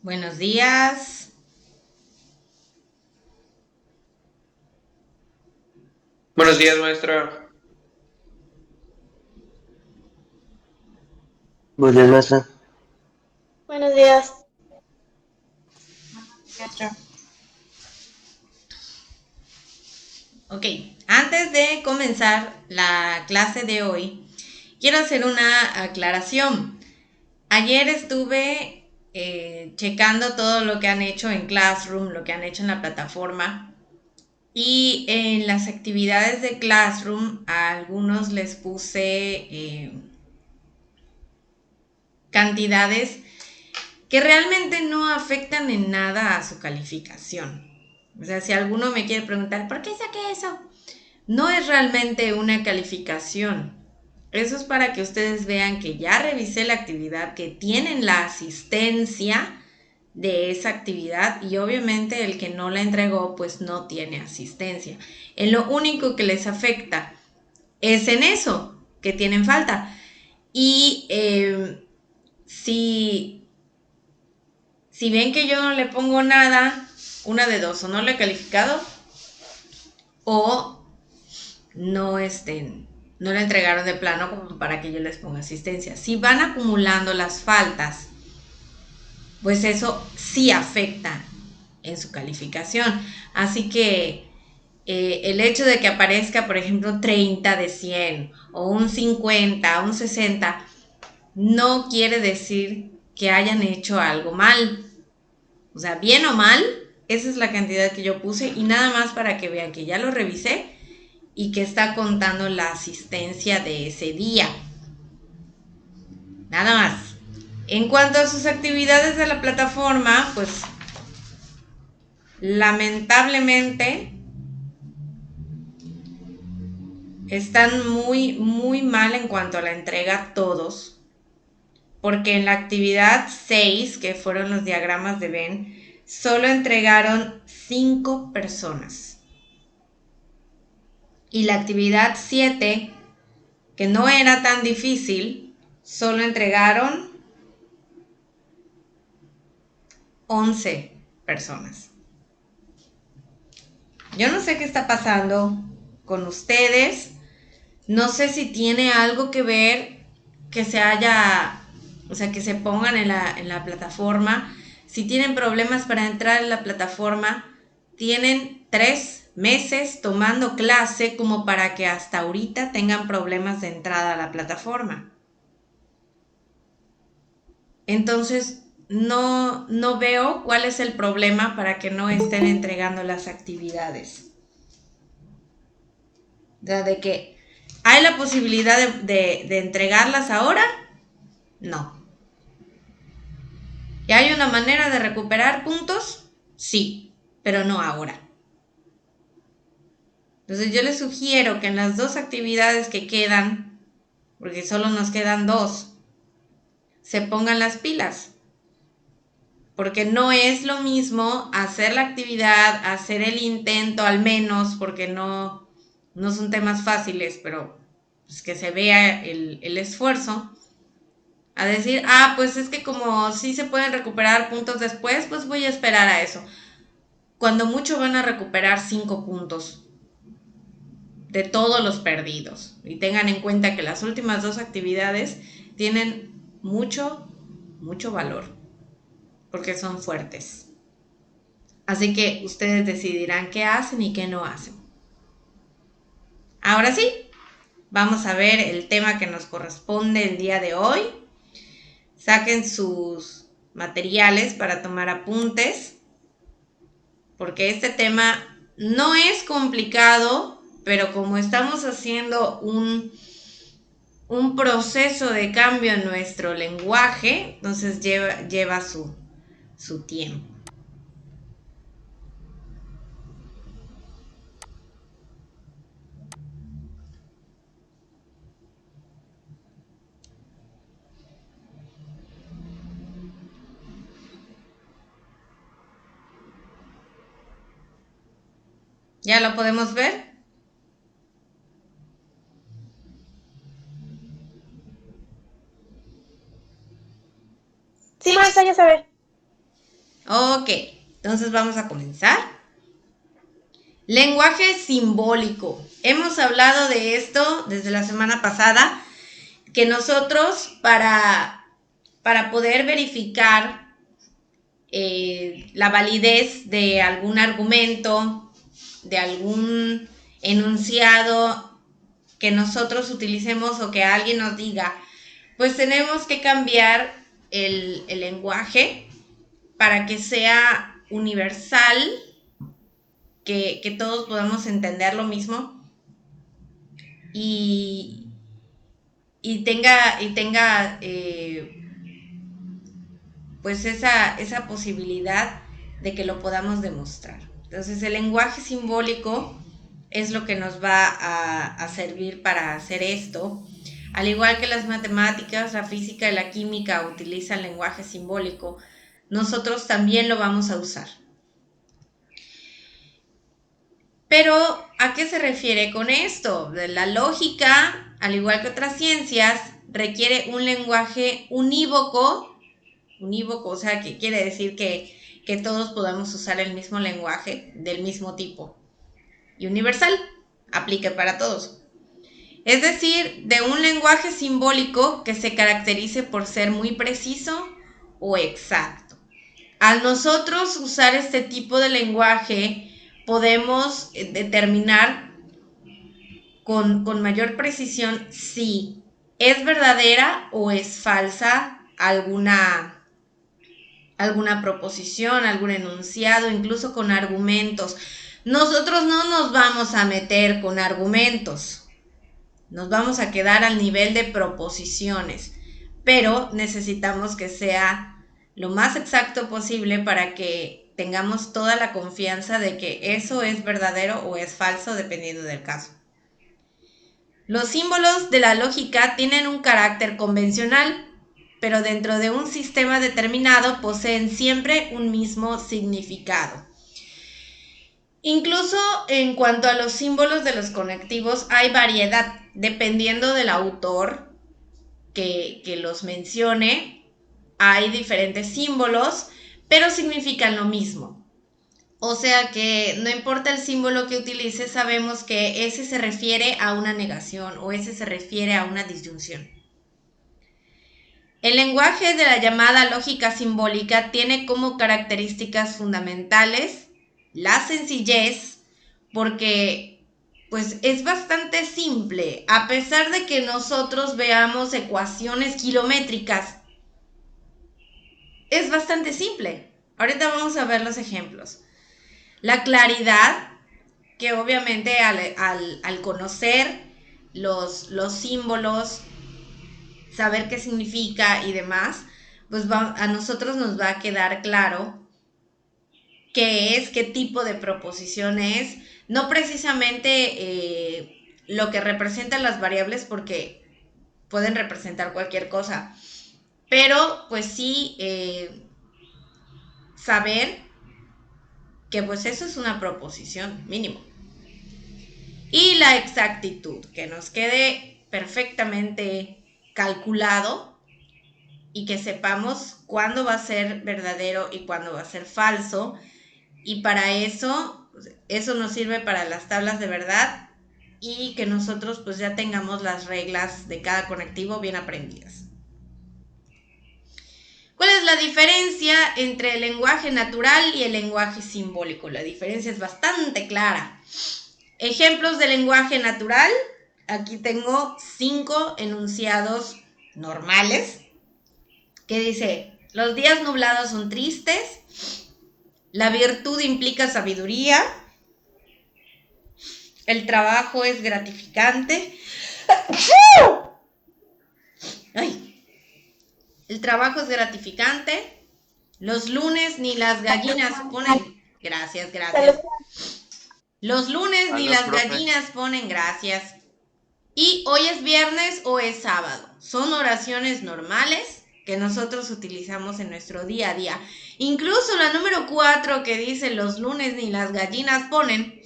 Buenos días. Buenos días, maestra. Buenos días, maestra. Buenos días. Maestra. Ok, antes de comenzar la clase de hoy, quiero hacer una aclaración. Ayer estuve checando todo lo que han hecho en Classroom, lo que han hecho en la plataforma. Y en las actividades de Classroom, a algunos les puse cantidades que realmente no afectan en nada a su calificación. O sea, si alguno me quiere preguntar, ¿por qué saqué eso? No es realmente una calificación. Eso es para que ustedes vean que ya revisé la actividad, que tienen la asistencia de esa actividad y obviamente el que no la entregó pues no tiene asistencia. En lo único que les afecta es en eso, que tienen falta. Y si ven que yo no le pongo nada, una de dos, o no lo he calificado o no no le entregaron de plano como para que yo les ponga asistencia. Si van acumulando las faltas, pues eso sí afecta en su calificación. Así que el hecho de que aparezca, por ejemplo, 30 de 100 o un 50, un 60, no quiere decir que hayan hecho algo mal. O sea, bien o mal, esa es la cantidad que yo puse y nada más para que vean que ya lo revisé y que está contando la asistencia de ese día. Nada más. En cuanto a sus actividades de la plataforma, pues lamentablemente están muy mal en cuanto a la entrega todos, porque en la actividad 6, que fueron los diagramas de Venn, solo entregaron 5 personas. Y la actividad 7, que no era tan difícil, solo entregaron 11 personas. Yo no sé qué está pasando con ustedes. No sé si tiene algo que ver que se haya, o sea, que se pongan en la plataforma. Si tienen problemas para entrar en la plataforma, tienen 3 meses tomando clase como para que hasta ahorita tengan problemas de entrada a la plataforma. Entonces, no veo cuál es el problema para que no estén entregando las actividades. O sea, de que hay la posibilidad de entregarlas ahora, no. ¿Y hay una manera de recuperar puntos? Sí, pero no ahora. Entonces yo les sugiero que en las 2 actividades que quedan, porque solo nos quedan 2, se pongan las pilas. Porque no es lo mismo hacer la actividad, hacer el intento al menos, porque no son temas fáciles, pero pues que se vea el esfuerzo. A decir, pues es que como sí se pueden recuperar puntos después, pues voy a esperar a eso. Cuando mucho van a recuperar 5 puntos de todos los perdidos. Y tengan en cuenta que las últimas 2 actividades tienen mucho valor, porque son fuertes. Así que ustedes decidirán qué hacen y qué no hacen. Ahora sí, vamos a ver el tema que nos corresponde el día de hoy. Saquen sus materiales para tomar apuntes, porque este tema no es complicado, pero como estamos haciendo un proceso de cambio en nuestro lenguaje, entonces lleva su tiempo. ¿Ya lo podemos ver? Sí, maestra, ya sabe. Ok, entonces vamos a comenzar. Lenguaje simbólico. Hemos hablado de esto desde la semana pasada, que nosotros para poder verificar la validez de algún argumento, de algún enunciado que nosotros utilicemos o que alguien nos diga, pues tenemos que cambiar el lenguaje para que sea universal, que todos podamos entender lo mismo y tenga pues esa posibilidad de que lo podamos demostrar. Entonces el lenguaje simbólico es lo que nos va a servir para hacer esto. Al igual que las matemáticas, la física y la química utilizan lenguaje simbólico, nosotros también lo vamos a usar. Pero, ¿a qué se refiere con esto? La lógica, al igual que otras ciencias, requiere un lenguaje unívoco, o sea, que quiere decir que todos podamos usar el mismo lenguaje del mismo tipo. Y universal, aplica para todos. Es decir, de un lenguaje simbólico que se caracterice por ser muy preciso o exacto. Al nosotros usar este tipo de lenguaje, podemos determinar con mayor precisión si es verdadera o es falsa alguna proposición, algún enunciado, incluso con argumentos. Nosotros no nos vamos a meter con argumentos, nos vamos a quedar al nivel de proposiciones, pero necesitamos que sea lo más exacto posible para que tengamos toda la confianza de que eso es verdadero o es falso, dependiendo del caso. Los símbolos de la lógica tienen un carácter convencional, pero dentro de un sistema determinado poseen siempre un mismo significado. Incluso en cuanto a los símbolos de los conectivos hay variedad, dependiendo del autor que los mencione. Hay diferentes símbolos, pero significan lo mismo. O sea que no importa el símbolo que utilices, sabemos que ese se refiere a una negación o ese se refiere a una disyunción. El lenguaje de la llamada lógica simbólica tiene como características fundamentales la sencillez, porque pues es bastante simple, a pesar de que nosotros veamos ecuaciones kilométricas, es bastante simple. Ahorita vamos a ver los ejemplos. La claridad, que obviamente al conocer los símbolos, saber qué significa y demás, pues a nosotros nos va a quedar claro qué es, qué tipo de proposición es, no precisamente lo que representan las variables, porque pueden representar cualquier cosa, pero pues sí saber que pues eso es una proposición mínimo. Y la exactitud, que nos quede perfectamente calculado y que sepamos cuándo va a ser verdadero y cuándo va a ser falso. Y para eso nos sirve para las tablas de verdad y que nosotros pues ya tengamos las reglas de cada conectivo bien aprendidas. ¿Cuál es la diferencia entre el lenguaje natural y el lenguaje simbólico? La diferencia es bastante clara. Ejemplos de lenguaje natural. Aquí tengo 5 enunciados normales que dice: los días nublados son tristes, la virtud implica sabiduría, el trabajo es gratificante. Ay. El trabajo es gratificante. Los lunes ni las gallinas ponen. Gracias. Los lunes ni las gallinas ponen gracias. Y hoy es viernes o es sábado. Son oraciones normales que nosotros utilizamos en nuestro día a día. Incluso la número 4 que dice los lunes ni las gallinas ponen,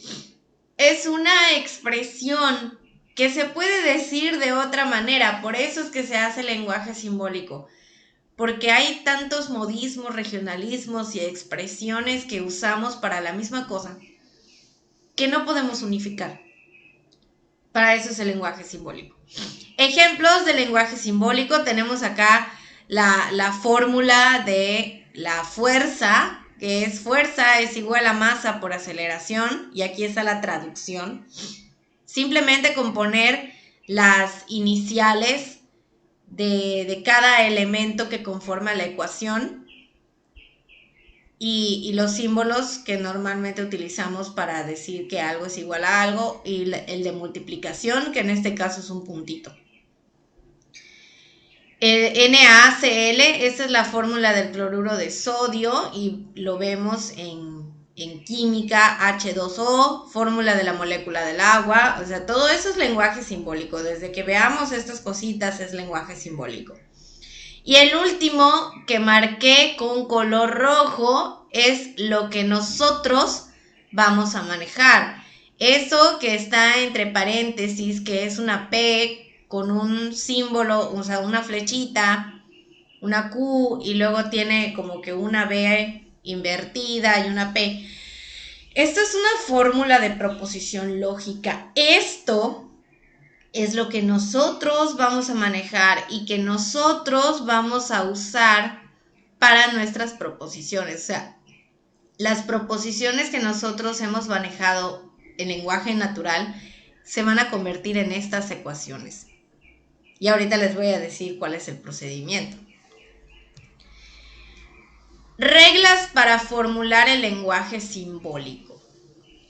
es una expresión que se puede decir de otra manera. Por eso es que se hace lenguaje simbólico. porque hay tantos modismos, regionalismos y expresiones que usamos para la misma cosa que no podemos unificar. Para eso es el lenguaje simbólico. Ejemplos de lenguaje simbólico, tenemos acá la fórmula de la fuerza, que es fuerza es igual a masa por aceleración, y aquí está la traducción. Simplemente con poner las iniciales de cada elemento que conforma la ecuación y los símbolos que normalmente utilizamos para decir que algo es igual a algo, y el de multiplicación, que en este caso es un puntito. El NaCl, esa es la fórmula del cloruro de sodio y lo vemos en química, H2O, fórmula de la molécula del agua. O sea, todo eso es lenguaje simbólico. Desde que veamos estas cositas es lenguaje simbólico. Y el último que marqué con color rojo es lo que nosotros vamos a manejar. Eso que está entre paréntesis, que es una P con un símbolo, o sea, una flechita, una Q, y luego tiene como que una B invertida y una P. Esto es una fórmula de proposición lógica. Esto es lo que nosotros vamos a manejar y que nosotros vamos a usar para nuestras proposiciones. O sea, las proposiciones que nosotros hemos manejado en lenguaje natural se van a convertir en estas ecuaciones. Y ahorita les voy a decir cuál es el procedimiento. Reglas para formular el lenguaje simbólico.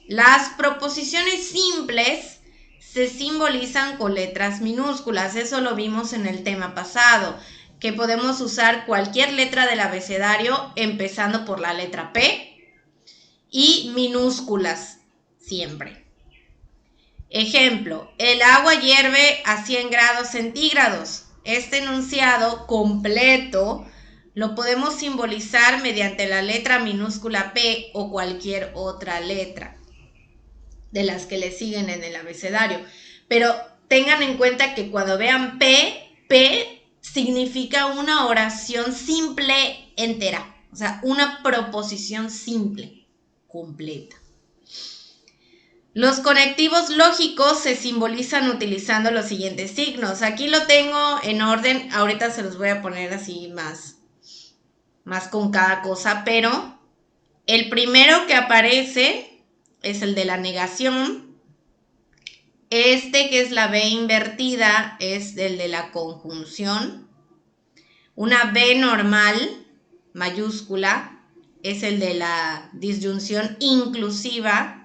Las proposiciones simples se simbolizan con letras minúsculas. Eso lo vimos en el tema pasado, que podemos usar cualquier letra del abecedario empezando por la letra P y minúsculas siempre. Ejemplo, el agua hierve a 100 grados centígrados. Este enunciado completo lo podemos simbolizar mediante la letra minúscula P o cualquier otra letra de las que le siguen en el abecedario. Pero tengan en cuenta que cuando vean P significa una oración simple entera. O sea, una proposición simple, completa. Los conectivos lógicos se simbolizan utilizando los siguientes signos. Aquí lo tengo en orden, ahorita se los voy a poner así más con cada cosa, pero el primero que aparece es el de la negación. Este, que es la B invertida, es el de la conjunción. Una B normal, mayúscula, es el de la disyunción inclusiva.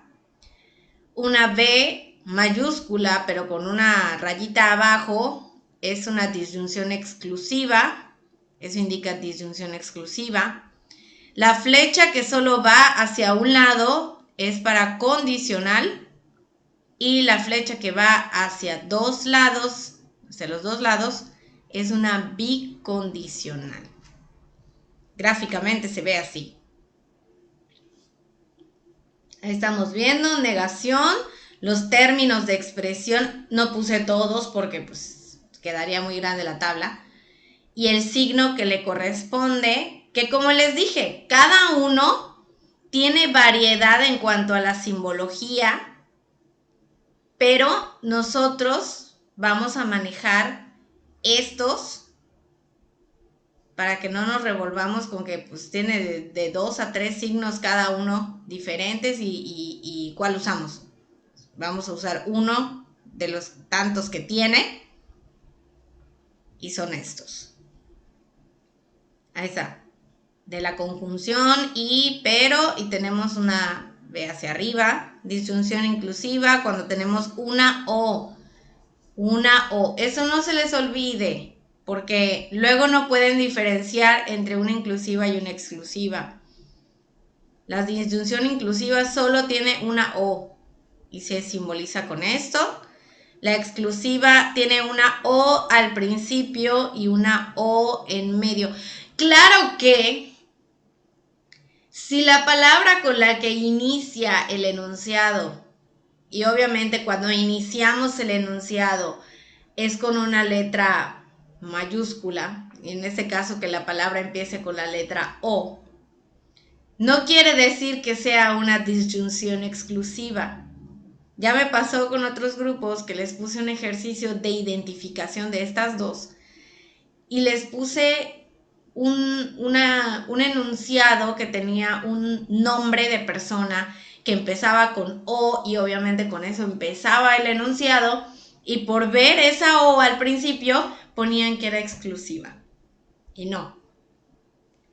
Una B mayúscula, pero con una rayita abajo, es una disyunción exclusiva. Eso indica disyunción exclusiva. La flecha que solo va hacia un lado es para condicional. Y la flecha que va hacia los dos lados, es una bicondicional. Gráficamente se ve así. Ahí estamos viendo, negación, los términos de expresión, no puse todos porque pues quedaría muy grande la tabla, y el signo que le corresponde, que como les dije, cada uno tiene variedad en cuanto a la simbología, pero nosotros vamos a manejar estos para que no nos revolvamos con que pues tiene de 2 a 3 signos cada uno diferentes y ¿cuál usamos? Vamos a usar uno de los tantos que tiene y son estos. Ahí está. De la conjunción pero y tenemos una B hacia arriba, disyunción inclusiva cuando tenemos una O. Eso no se les olvide, porque luego no pueden diferenciar entre una inclusiva y una exclusiva. La disyunción inclusiva solo tiene una O y se simboliza con esto. La exclusiva tiene una O al principio y una O en medio. Claro que si la palabra con la que inicia el enunciado, y obviamente cuando iniciamos el enunciado es con una letra mayúscula, y en este caso que la palabra empiece con la letra O, no quiere decir que sea una disyunción exclusiva. Ya me pasó con otros grupos que les puse un ejercicio de identificación de estas dos y les puse un enunciado que tenía un nombre de persona que empezaba con O y obviamente con eso empezaba el enunciado, y por ver esa O al principio ponían que era exclusiva. Y no.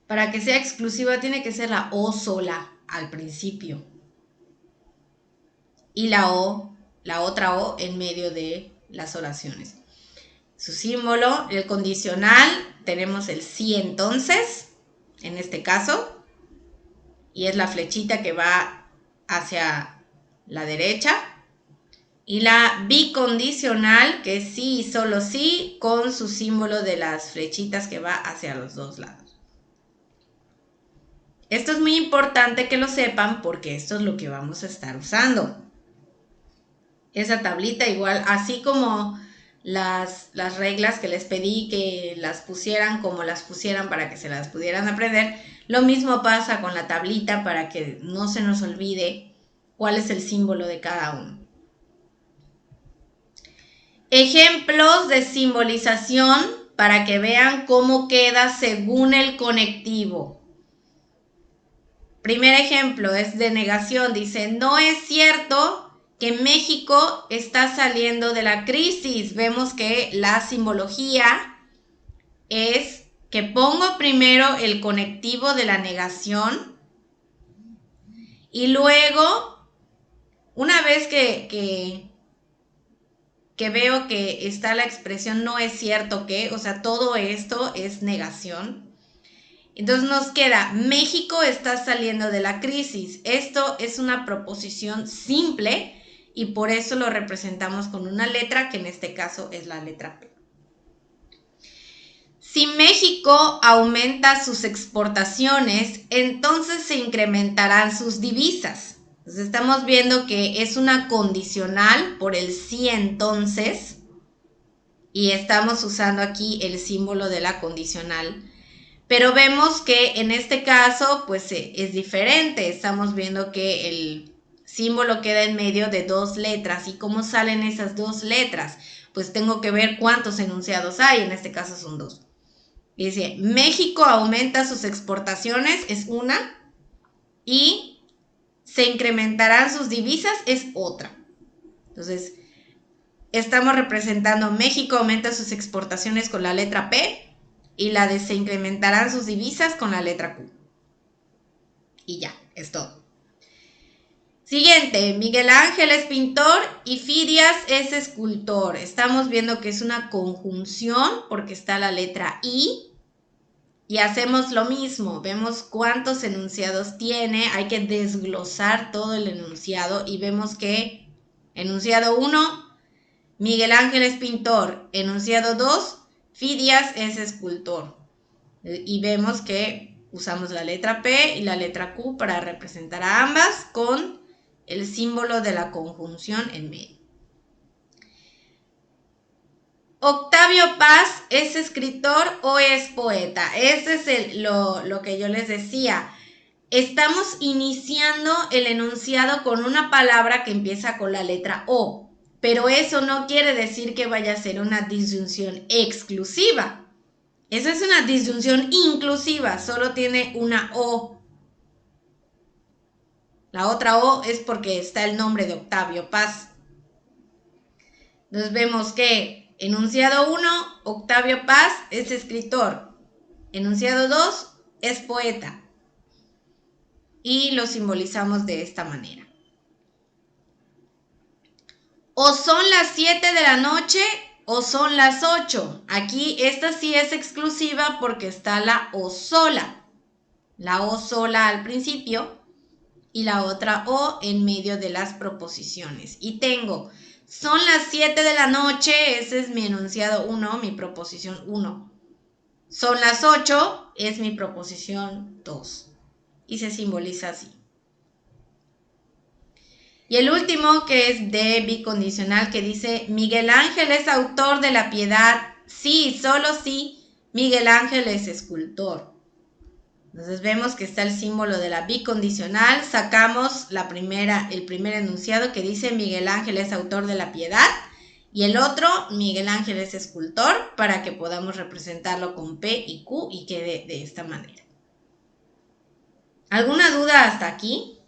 Para que sea exclusiva tiene que ser la O sola al principio. Y la O, la otra O en medio de las oraciones. Su símbolo, el condicional, tenemos el sí entonces, en este caso, y es la flechita que va hacia la derecha. Y la bicondicional, que es sí y solo sí, con su símbolo de las flechitas que va hacia los dos lados. Esto es muy importante que lo sepan porque esto es lo que vamos a estar usando. Esa tablita igual, así como las reglas que les pedí que las pusieran como las pusieran para que se las pudieran aprender, lo mismo pasa con la tablita para que no se nos olvide cuál es el símbolo de cada uno. Ejemplos de simbolización para que vean cómo queda según el conectivo. Primer ejemplo es de negación. Dice, no es cierto que México está saliendo de la crisis. Vemos que la simbología es que pongo primero el conectivo de la negación y luego, una vez que veo que está la expresión no es cierto que, o sea, todo esto es negación. Entonces nos queda, México está saliendo de la crisis. Esto es una proposición simple y por eso lo representamos con una letra, que en este caso es la letra P. Si México aumenta sus exportaciones, entonces se incrementarán sus divisas. Entonces estamos viendo que es una condicional por el sí entonces, y estamos usando aquí el símbolo de la condicional. Pero vemos que en este caso pues es diferente. Estamos viendo que el símbolo queda en medio de dos letras. ¿Y cómo salen esas dos letras? Pues tengo que ver cuántos enunciados hay. En este caso son dos. Y dice, México aumenta sus exportaciones, es una. Y se incrementarán sus divisas, es otra. Entonces, estamos representando México aumenta sus exportaciones con la letra P. Y la de se incrementarán sus divisas con la letra Q. Y ya, es todo. Siguiente, Miguel Ángel es pintor y Fidias es escultor. Estamos viendo que es una conjunción porque está la letra I. Y hacemos lo mismo, vemos cuántos enunciados tiene, hay que desglosar todo el enunciado y vemos que enunciado 1, Miguel Ángel es pintor. Enunciado 2, Fidias es escultor. Y vemos que usamos la letra P y la letra Q para representar a ambas con el símbolo de la conjunción en medio. ¿Octavio Paz es escritor o es poeta? Ese es lo que yo les decía. Estamos iniciando el enunciado con una palabra que empieza con la letra O, pero eso no quiere decir que vaya a ser una disyunción exclusiva. Esa es una disyunción inclusiva, solo tiene una O. La otra O es porque está el nombre de Octavio Paz. Entonces vemos que enunciado 1, Octavio Paz es escritor. Enunciado 2, es poeta. Y lo simbolizamos de esta manera. O son las 7 de la noche o son las 8. Aquí esta sí es exclusiva porque está la O sola. La O sola al principio y la otra O en medio de las proposiciones. Y tengo, son las 7 de la noche, ese es mi enunciado 1, mi proposición 1. Son las 8, es mi proposición 2. Y se simboliza así. Y el último, que es de bicondicional, que dice, Miguel Ángel es autor de La Piedad sí, solo si Miguel Ángel es escultor. Entonces vemos que está el símbolo de la bicondicional, sacamos el primer enunciado que dice Miguel Ángel es autor de la Piedad y el otro, Miguel Ángel es escultor, para que podamos representarlo con P y Q y quede de esta manera. ¿Alguna duda hasta aquí?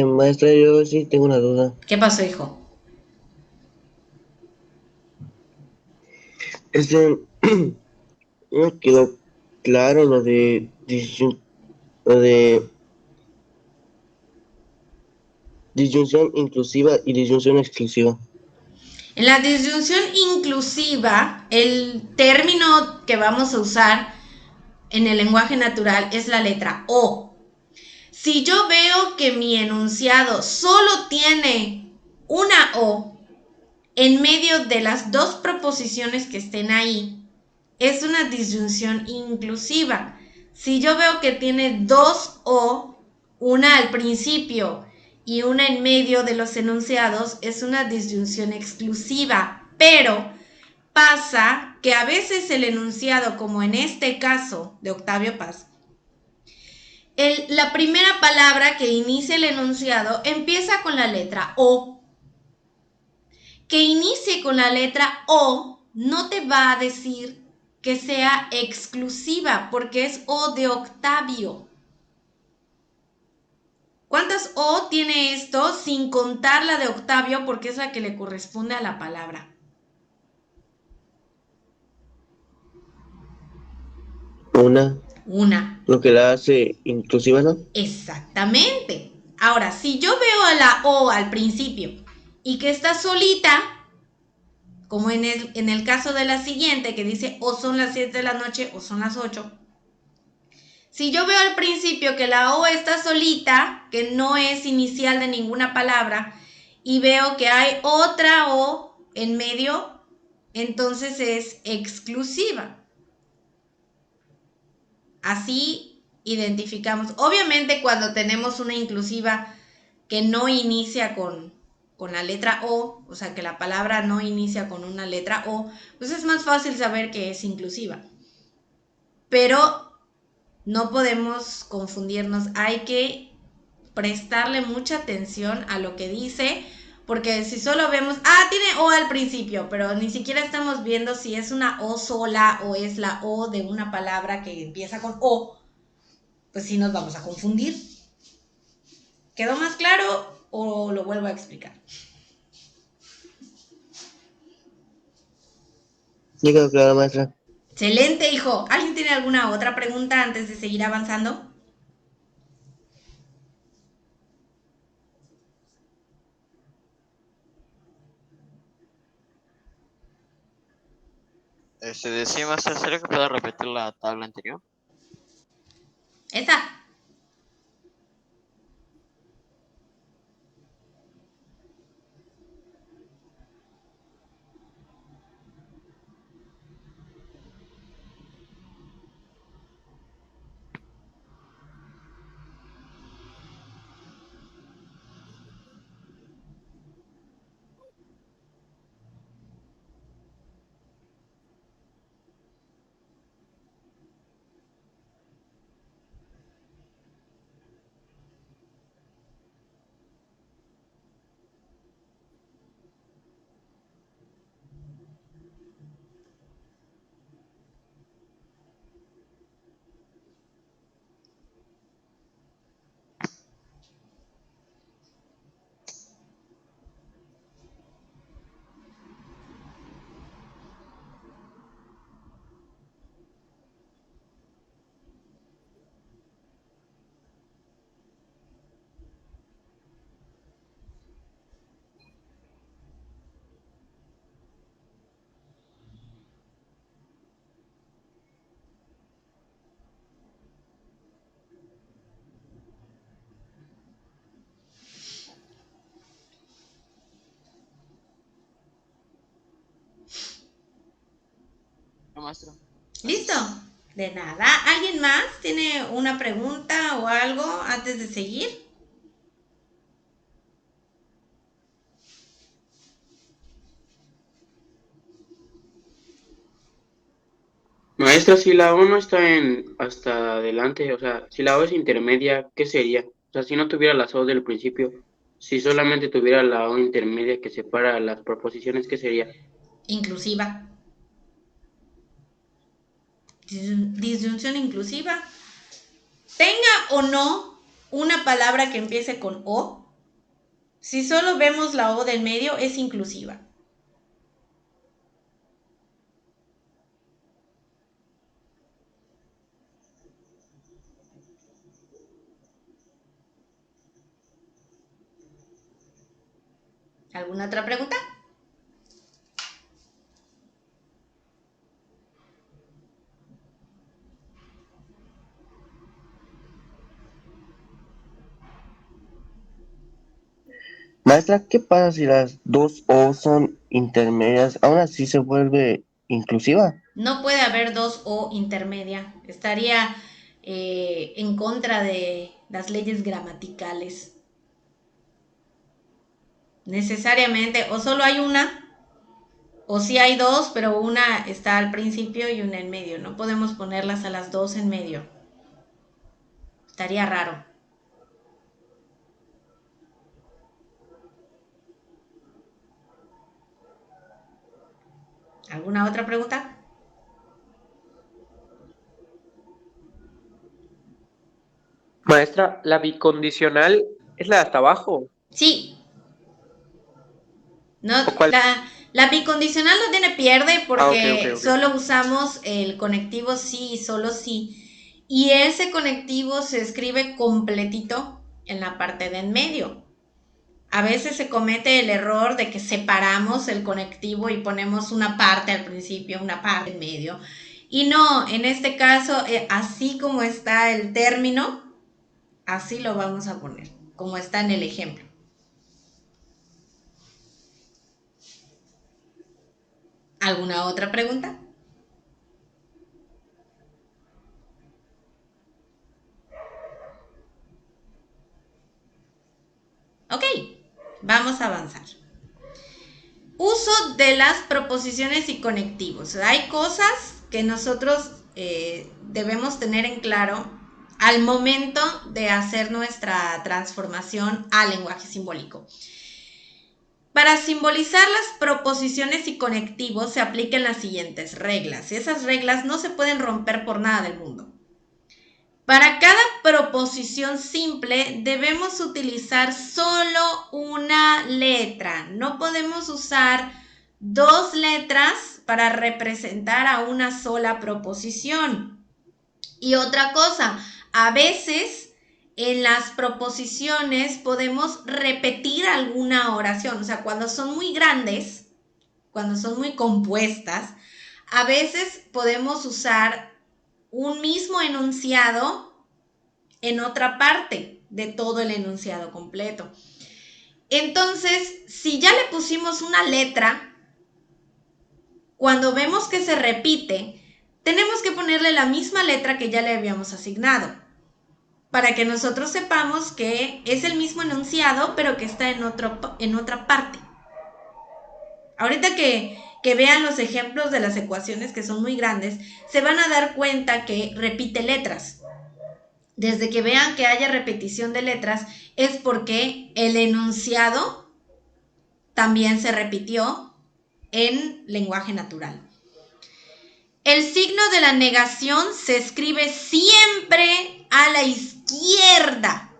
Maestra, yo sí tengo una duda. ¿Qué pasó, hijo? No me quedó claro lo de disyunción inclusiva y disyunción exclusiva. En la disyunción inclusiva, el término que vamos a usar en el lenguaje natural es la letra O. Si yo veo que mi enunciado solo tiene una O en medio de las dos proposiciones que estén ahí, es una disyunción inclusiva. Si yo veo que tiene dos O, una al principio y una en medio de los enunciados, es una disyunción exclusiva. Pero pasa que a veces el enunciado, como en este caso de Octavio Paz, la primera palabra que inicia el enunciado empieza con la letra O. Que inicie con la letra O no te va a decir que sea exclusiva, porque es O de Octavio. ¿Cuántas O tiene esto sin contar la de Octavio, porque es la que le corresponde a la palabra? Una. Lo que la hace inclusiva, ¿no? Exactamente. Ahora, si yo veo a la O al principio y que está solita, como en el caso de la siguiente, que dice o son las 7 de la noche o son las 8. Si yo veo al principio que la O está solita, que no es inicial de ninguna palabra, y veo que hay otra O en medio, entonces es exclusiva. Así identificamos. Obviamente cuando tenemos una inclusiva que no inicia con la letra O sea, que la palabra no inicia con una letra O, pues es más fácil saber que es inclusiva. Pero no podemos confundirnos, hay que prestarle mucha atención a lo que dice, porque si solo vemos, tiene O al principio, pero ni siquiera estamos viendo si es una O sola o es la O de una palabra que empieza con O, pues sí nos vamos a confundir. ¿Quedó más claro o lo vuelvo a explicar? Ya quedó claro, maestra. Excelente, hijo. ¿Alguien tiene alguna otra pregunta antes de seguir avanzando? Decía maestra, ¿sería que pueda repetir la tabla anterior? Esa. No, maestra. ¿Listo? De nada. ¿Alguien más tiene una pregunta o algo antes de seguir? Maestra, si la O no está hasta adelante, o sea, si la O es intermedia, ¿qué sería? O sea, si no tuviera las O del principio, si solamente tuviera la O intermedia que separa las proposiciones, ¿qué sería? Inclusiva. Disyunción inclusiva. Tenga o no una palabra que empiece con O, si solo vemos la O del medio, es inclusiva. ¿Alguna otra pregunta? Maestra, ¿qué pasa si las dos O son intermedias? ¿Aún así se vuelve inclusiva? No puede haber dos O intermedia. Estaría en contra de las leyes gramaticales. Necesariamente, o solo hay una, o sí hay dos, pero una está al principio y una en medio. No podemos ponerlas a las dos en medio. Estaría raro. ¿Alguna otra pregunta? Maestra, la bicondicional es la de hasta abajo. Sí. No, ¿O cuál? la bicondicional no tiene pierde Ah, ok, ok, porque ok. solo usamos el conectivo sí y solo sí. Y ese conectivo se escribe completito en la parte de en medio. A veces se comete el error de que separamos el conectivo y ponemos una parte al principio, una parte en medio. Y no, en este caso, así como está el término, así lo vamos a poner, como está en el ejemplo. ¿Alguna otra pregunta? Ok, vamos a avanzar. Uso de las proposiciones y conectivos. Hay cosas que nosotros debemos tener en claro al momento de hacer nuestra transformación al lenguaje simbólico. Para simbolizar las proposiciones y conectivos se aplican las siguientes reglas. Y esas reglas no se pueden romper por nada del mundo. Para cada proposición simple debemos utilizar solo una letra. No podemos usar dos letras para representar a una sola proposición. Y otra cosa, a veces en las proposiciones podemos repetir alguna oración. O sea, cuando son muy grandes, cuando son muy compuestas, a veces podemos usar un mismo enunciado en otra parte de todo el enunciado completo. Entonces, si ya le pusimos una letra, cuando vemos que se repite, tenemos que ponerle la misma letra que ya le habíamos asignado, para que nosotros sepamos que es el mismo enunciado, pero que está en otra parte. Ahorita que vean los ejemplos de las ecuaciones, que son muy grandes, se van a dar cuenta que repite letras. Desde que vean que haya repetición de letras, es porque el enunciado también se repitió en lenguaje natural. El signo de la negación se escribe siempre a la izquierda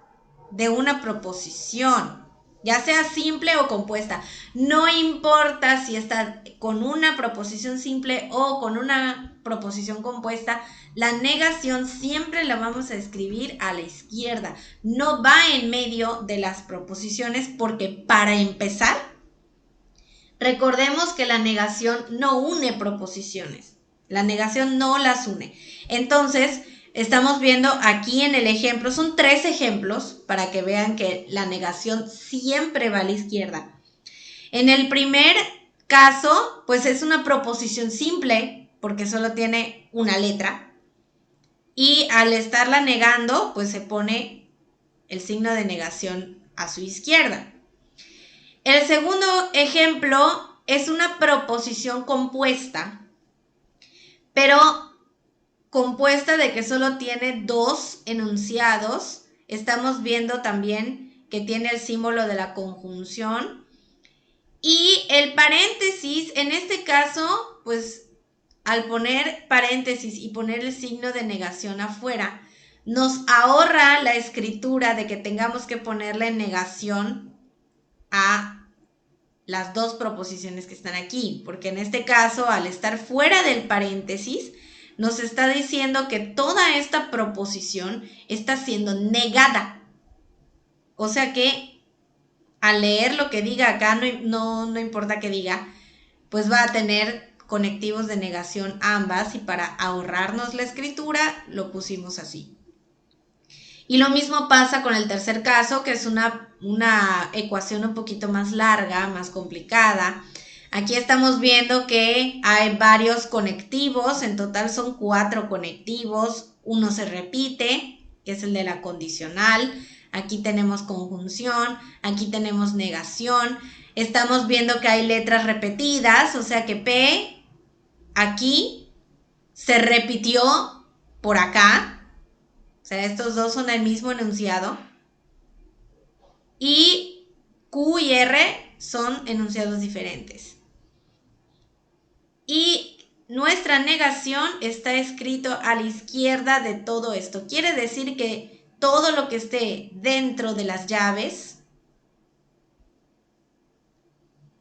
de una proposición, ya sea simple o compuesta. No importa si está con una proposición simple o con una proposición compuesta, la negación siempre la vamos a escribir a la izquierda. No va en medio de las proposiciones porque, para empezar, recordemos que la negación no une proposiciones. La negación no las une. Entonces, estamos viendo aquí en el ejemplo, son 3 ejemplos para que vean que la negación siempre va a la izquierda. En el primer caso, pues es una proposición simple, porque solo tiene una letra. y al estarla negando, pues se pone el signo de negación a su izquierda. El segundo ejemplo es una proposición compuesta, pero compuesta de que solo tiene dos enunciados. Estamos viendo también que tiene el símbolo de la conjunción. Y el paréntesis, en este caso, pues al poner paréntesis y poner el signo de negación afuera, nos ahorra la escritura de que tengamos que ponerle negación a las dos proposiciones que están aquí, porque en este caso, al estar fuera del paréntesis, nos está diciendo que toda esta proposición está siendo negada. O sea que al leer lo que diga acá, no importa que diga, pues va a tener conectivos de negación ambas, y para ahorrarnos la escritura lo pusimos así. Y lo mismo pasa con el tercer caso, que es una ecuación un poquito más larga, más complicada. Aquí estamos viendo que hay varios conectivos, en total son 4 conectivos, uno se repite, que es el de la condicional. Aquí tenemos conjunción, aquí tenemos negación. Estamos viendo que hay letras repetidas, o sea que P aquí se repitió por acá. O sea, estos dos son el mismo enunciado. Y Q y R son enunciados diferentes. Y nuestra negación está escrito a la izquierda de todo esto. Quiere decir que todo lo que esté dentro de las llaves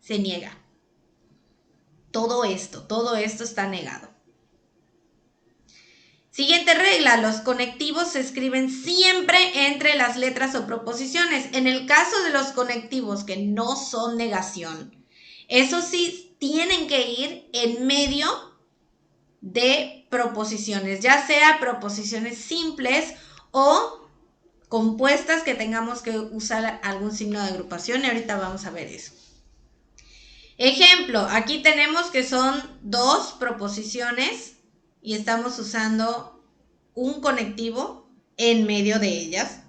se niega. Todo esto está negado. Siguiente regla, los conectivos se escriben siempre entre las letras o proposiciones. En el caso de los conectivos que no son negación, eso sí tienen que ir en medio de proposiciones, ya sea proposiciones simples o compuestas que tengamos que usar algún signo de agrupación, y ahorita vamos a ver eso. Ejemplo, aquí tenemos que son 2 proposiciones y estamos usando un conectivo en medio de ellas.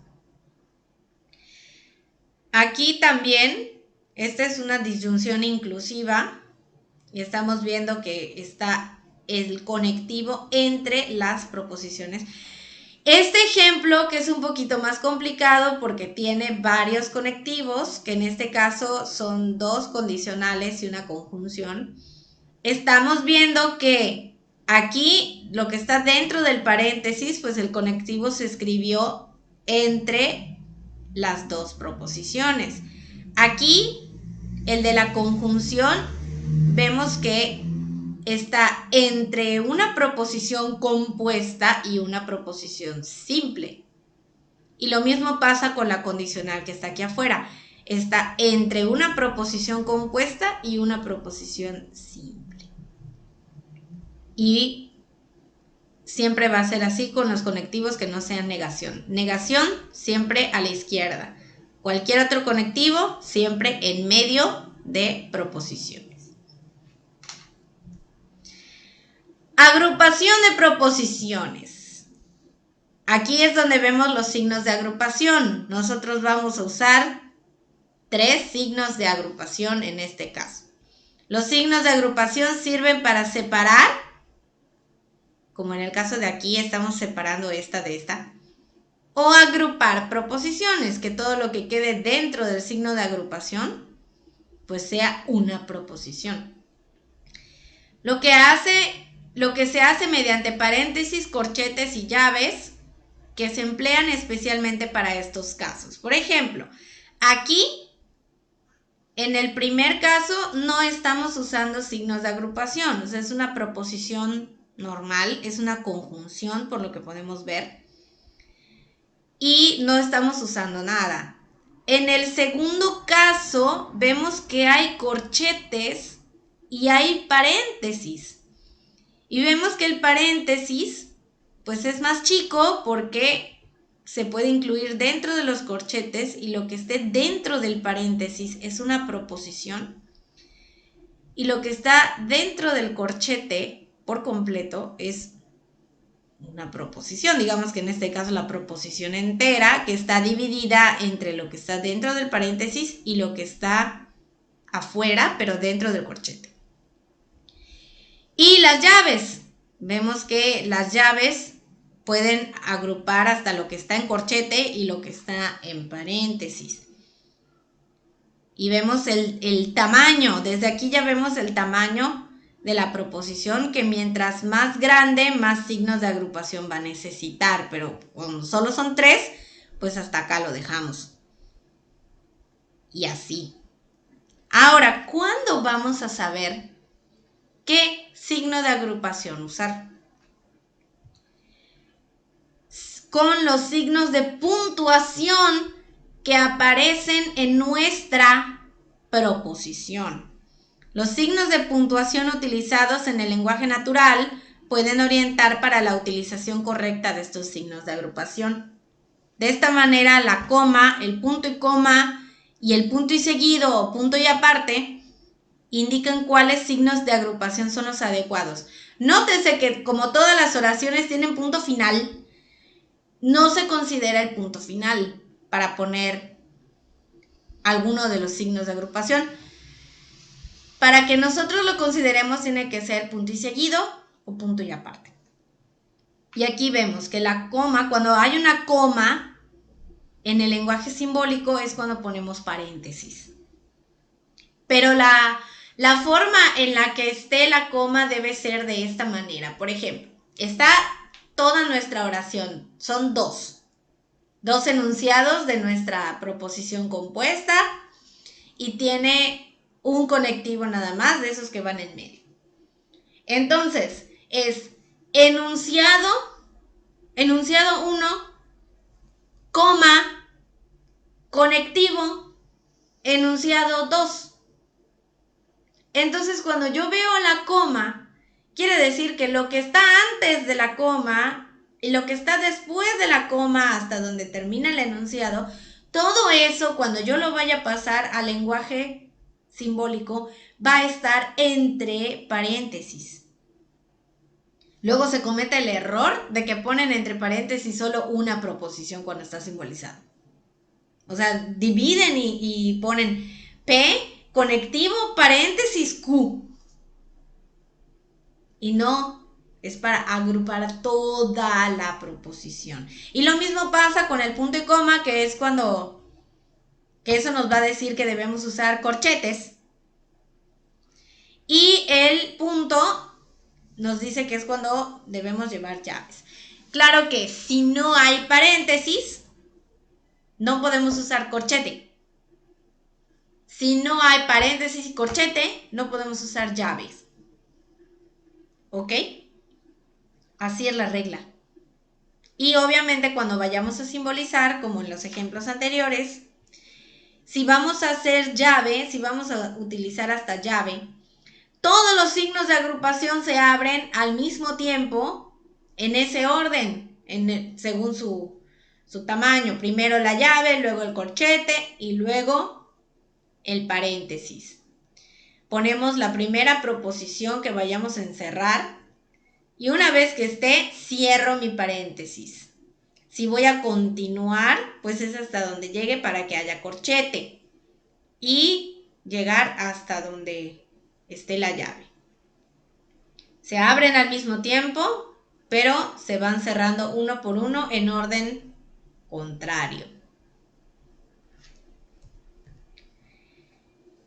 Aquí también, esta es una disyunción inclusiva y estamos viendo que está el conectivo entre las proposiciones. Este ejemplo, que es un poquito más complicado porque tiene varios conectivos, que en este caso son 2 condicionales y una conjunción, estamos viendo que aquí lo que está dentro del paréntesis, pues el conectivo se escribió entre las 2 proposiciones. Aquí, el de la conjunción, vemos que está entre una proposición compuesta y una proposición simple. Y lo mismo pasa con la condicional que está aquí afuera. Está entre una proposición compuesta y una proposición simple. Y siempre va a ser así con los conectivos que no sean negación. Negación siempre a la izquierda. Cualquier otro conectivo siempre en medio de proposiciones. Agrupación de proposiciones. Aquí es donde vemos los signos de agrupación. Nosotros vamos a usar 3 signos de agrupación en este caso. Los signos de agrupación sirven para separar, como en el caso de aquí estamos separando esta de esta, o agrupar proposiciones, que todo lo que quede dentro del signo de agrupación pues sea una proposición. Lo que se hace mediante paréntesis, corchetes y llaves, que se emplean especialmente para estos casos. Por ejemplo, aquí, en el primer caso, no estamos usando signos de agrupación. O sea, es una proposición normal, es una conjunción, por lo que podemos ver. Y no estamos usando nada. En el segundo caso, vemos que hay corchetes y hay paréntesis. Y vemos que el paréntesis, pues es más chico porque se puede incluir dentro de los corchetes, y lo que esté dentro del paréntesis es una proposición. Y lo que está dentro del corchete por completo es una proposición. Digamos que en este caso la proposición entera, que está dividida entre lo que está dentro del paréntesis y lo que está afuera, pero dentro del corchete. Y las llaves. Vemos que las llaves pueden agrupar hasta lo que está en corchete y lo que está en paréntesis. Y vemos el tamaño. Desde aquí ya vemos el tamaño de la proposición, que mientras más grande, más signos de agrupación va a necesitar. Pero cuando solo son 3, pues hasta acá lo dejamos. Y así. Ahora, ¿cuándo vamos a saber qué signo de agrupación usar? Con los signos de puntuación que aparecen en nuestra proposición. Los signos de puntuación utilizados en el lenguaje natural pueden orientar para la utilización correcta de estos signos de agrupación. De esta manera, la coma, el punto y coma y el punto y seguido o punto y aparte indican cuáles signos de agrupación son los adecuados. Nótese que como todas las oraciones tienen punto final, no se considera el punto final para poner alguno de los signos de agrupación. Para que nosotros lo consideremos, tiene que ser punto y seguido o punto y aparte. Y aquí vemos que la coma, cuando hay una coma en el lenguaje simbólico, es cuando ponemos paréntesis. Pero la forma en la que esté la coma debe ser de esta manera. Por ejemplo, está toda nuestra oración, son dos enunciados de nuestra proposición compuesta y tiene un conectivo nada más de esos que van en medio. Entonces, es enunciado 1, coma, conectivo, enunciado 2. Entonces, cuando yo veo la coma, quiere decir que lo que está antes de la coma y lo que está después de la coma hasta donde termina el enunciado, todo eso, cuando yo lo vaya a pasar al lenguaje simbólico, va a estar entre paréntesis. Luego se comete el error de que ponen entre paréntesis solo una proposición cuando está simbolizado. O sea, dividen y ponen P, conectivo, paréntesis, Q. Y no, es para agrupar toda la proposición. Y lo mismo pasa con el punto y coma, que es cuando, que eso nos va a decir que debemos usar corchetes. Y el punto nos dice que es cuando debemos llevar llaves. Claro que si no hay paréntesis, no podemos usar corchete. Si no hay paréntesis y corchete, no podemos usar llaves. ¿Ok? Así es la regla. Y obviamente cuando vayamos a simbolizar, como en los ejemplos anteriores, si vamos a hacer llave, si vamos a utilizar hasta llave, todos los signos de agrupación se abren al mismo tiempo en ese orden, según su tamaño. Primero la llave, luego el corchete y luego el paréntesis. Ponemos la primera proposición que vayamos a encerrar y una vez que esté, cierro mi paréntesis. Si voy a continuar, pues es hasta donde llegue para que haya corchete y llegar hasta donde esté la llave. Se abren al mismo tiempo, pero se van cerrando uno por uno en orden contrario.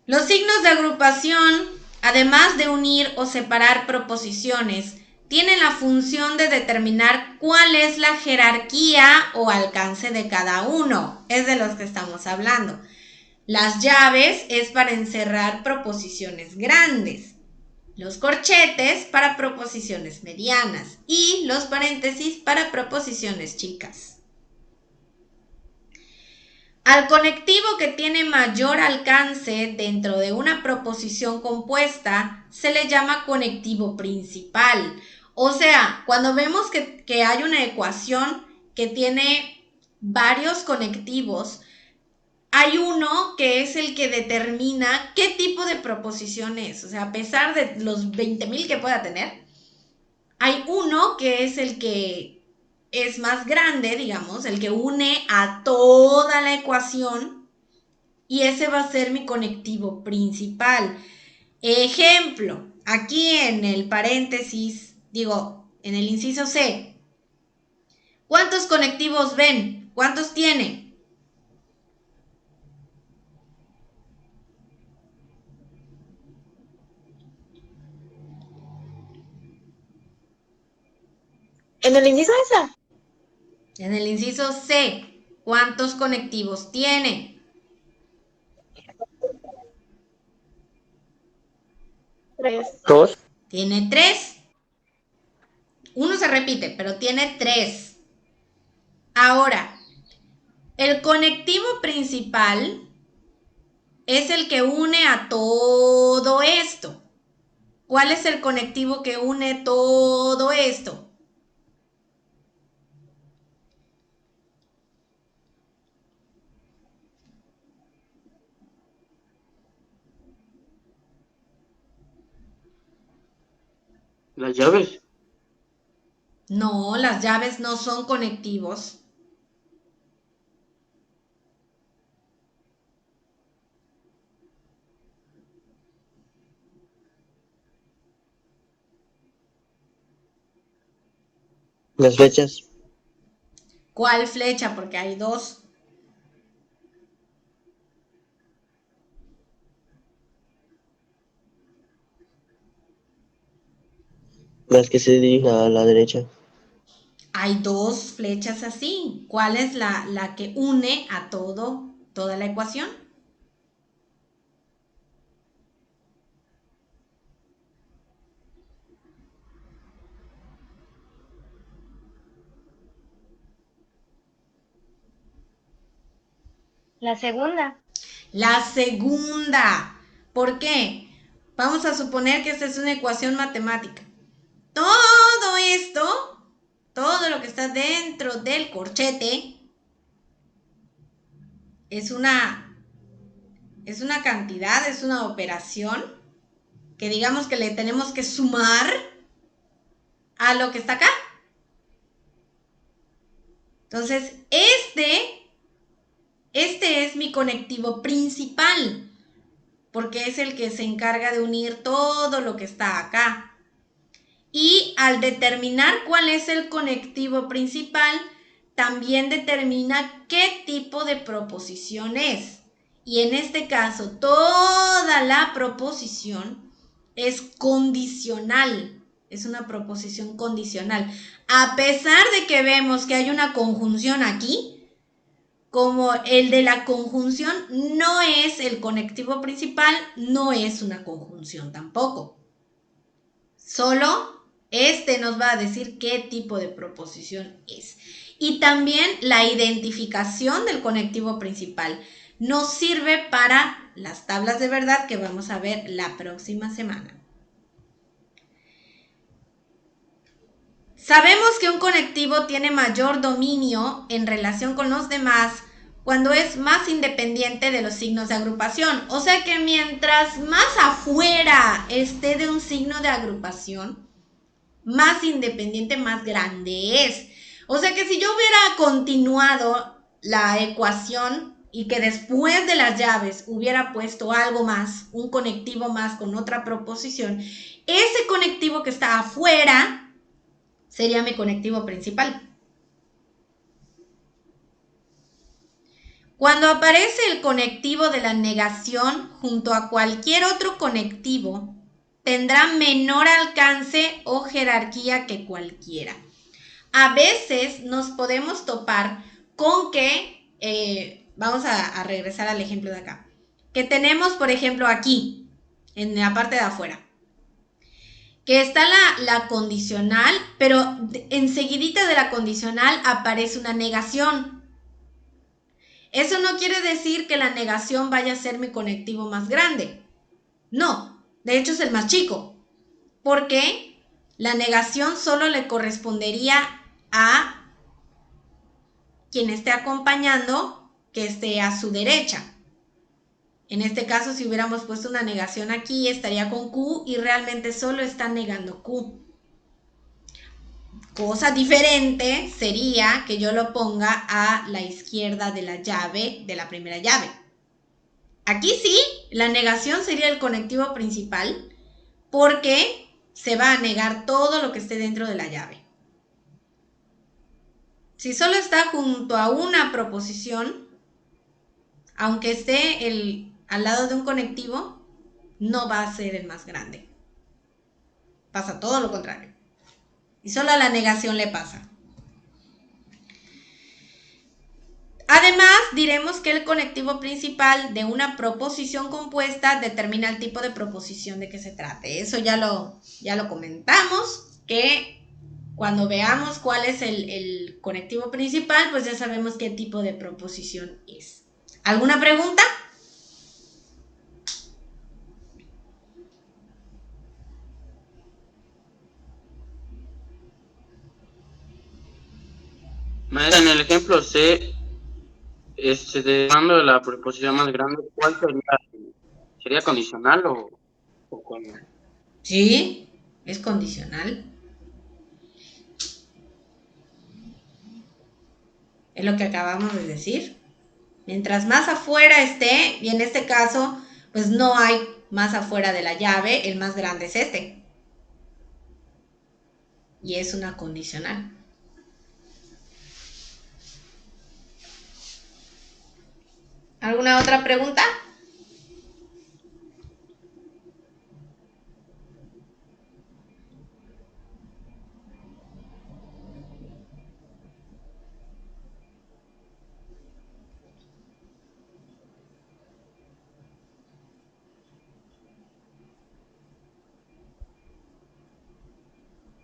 Los signos de agrupación, además de unir o separar proposiciones, tienen la función de determinar cuál es la jerarquía o alcance de cada uno. Es de los que estamos hablando. Las llaves es para encerrar proposiciones grandes, los corchetes para proposiciones medianas y los paréntesis para proposiciones chicas. Al conectivo que tiene mayor alcance dentro de una proposición compuesta se le llama conectivo principal. O sea, cuando vemos que hay una ecuación que tiene varios conectivos, hay uno que es el que determina qué tipo de proposición es. O sea, a pesar de los 20,000 que pueda tener, Hay uno que es el que es más grande, digamos, el que une a toda la ecuación y ese va a ser mi conectivo principal. Ejemplo, aquí en el paréntesis, en el inciso C, ¿cuántos conectivos ven? ¿Cuántos tiene? ¿En el inciso esa? En el inciso C, ¿cuántos conectivos tiene? 3. Dos. Tiene 3. Uno se repite, pero tiene 3. Ahora, el conectivo principal es el que une a todo esto. ¿Cuál es el conectivo que une todo esto? Las llaves. No, las llaves no son conectivos. Las flechas. ¿Cuál flecha? Porque hay 2. Las que se dirigen a la derecha. Hay 2 flechas así. ¿Cuál es la que une a toda la ecuación? La segunda. La segunda. ¿Por qué? Vamos a suponer que esta es una ecuación matemática. Todo esto, todo lo que está dentro del corchete, es una cantidad, es una operación que digamos que le tenemos que sumar a lo que está acá. Entonces, este es mi conectivo principal, porque es el que se encarga de unir todo lo que está acá. Y al determinar cuál es el conectivo principal, también determina qué tipo de proposición es. Y en este caso, toda la proposición es condicional. Es una proposición condicional. A pesar de que vemos que hay una conjunción aquí, como el de la conjunción no es el conectivo principal, no es una conjunción tampoco. Solo este nos va a decir qué tipo de proposición es. Y también la identificación del conectivo principal nos sirve para las tablas de verdad que vamos a ver la próxima semana. Sabemos que un conectivo tiene mayor dominio en relación con los demás cuando es más independiente de los signos de agrupación. O sea que mientras más afuera esté de un signo de agrupación, más independiente, más grande es. O sea que si yo hubiera continuado la ecuación y que después de las llaves hubiera puesto algo más, un conectivo más con otra proposición, ese conectivo que está afuera sería mi conectivo principal. Cuando aparece el conectivo de la negación junto a cualquier otro conectivo, tendrá menor alcance o jerarquía que cualquiera. A veces nos podemos topar con que, vamos a regresar al ejemplo de acá, que tenemos, por ejemplo, aquí, en la parte de afuera, que está la condicional, pero enseguidita de la condicional aparece una negación. Eso no quiere decir que la negación vaya a ser mi conectivo más grande. No, de hecho es el más chico, porque la negación solo le correspondería a quien esté acompañando, que esté a su derecha. En este caso, si hubiéramos puesto una negación aquí, estaría con Q y realmente solo está negando Q. Cosa diferente sería que yo lo ponga a la izquierda de la llave, de la primera llave. Aquí sí, la negación sería el conectivo principal porque se va a negar todo lo que esté dentro de la llave. Si solo está junto a una proposición, aunque esté al lado de un conectivo, no va a ser el más grande. Pasa todo lo contrario. Y solo a la negación le pasa. Además, diremos que el conectivo principal de una proposición compuesta determina el tipo de proposición de que se trate. Eso ya lo comentamos, que cuando veamos cuál es el conectivo principal, pues ya sabemos qué tipo de proposición es. ¿Alguna pregunta? Maestra, en el ejemplo C, dando la preposición más grande, ¿cuál sería? ¿Sería condicional o cuál? Sí, es condicional. Es lo que acabamos de decir. Mientras más afuera esté, y en este caso, pues no hay más afuera de la llave, el más grande es este. Y es una condicional. ¿Alguna otra pregunta?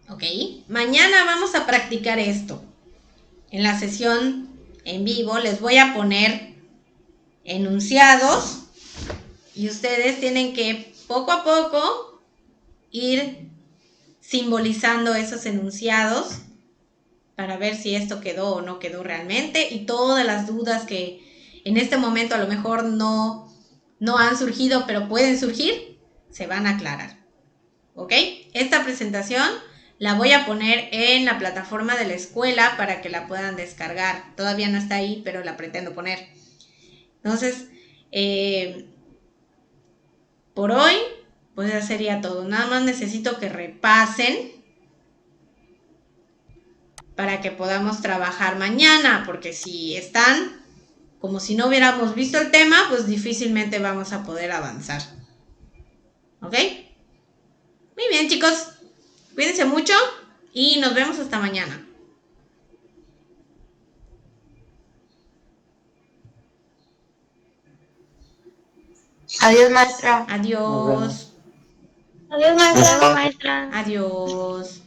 Ok, mañana vamos a practicar esto. En la sesión en vivo les voy a poner enunciados y ustedes tienen que poco a poco ir simbolizando esos enunciados para ver si esto quedó o no quedó realmente y todas las dudas que en este momento a lo mejor no han surgido, pero pueden surgir, se van a aclarar. ¿Ok? Esta presentación la voy a poner en la plataforma de la escuela para que la puedan descargar. Todavía no está ahí, pero la pretendo poner. Entonces, por hoy, pues ya sería todo. Nada más necesito que repasen para que podamos trabajar mañana, porque si están como si no hubiéramos visto el tema, pues difícilmente vamos a poder avanzar. ¿Ok? Muy bien, chicos. Cuídense mucho y nos vemos hasta mañana. Adiós, maestra. Adiós. Adiós, maestra. Adiós, maestra. Adiós.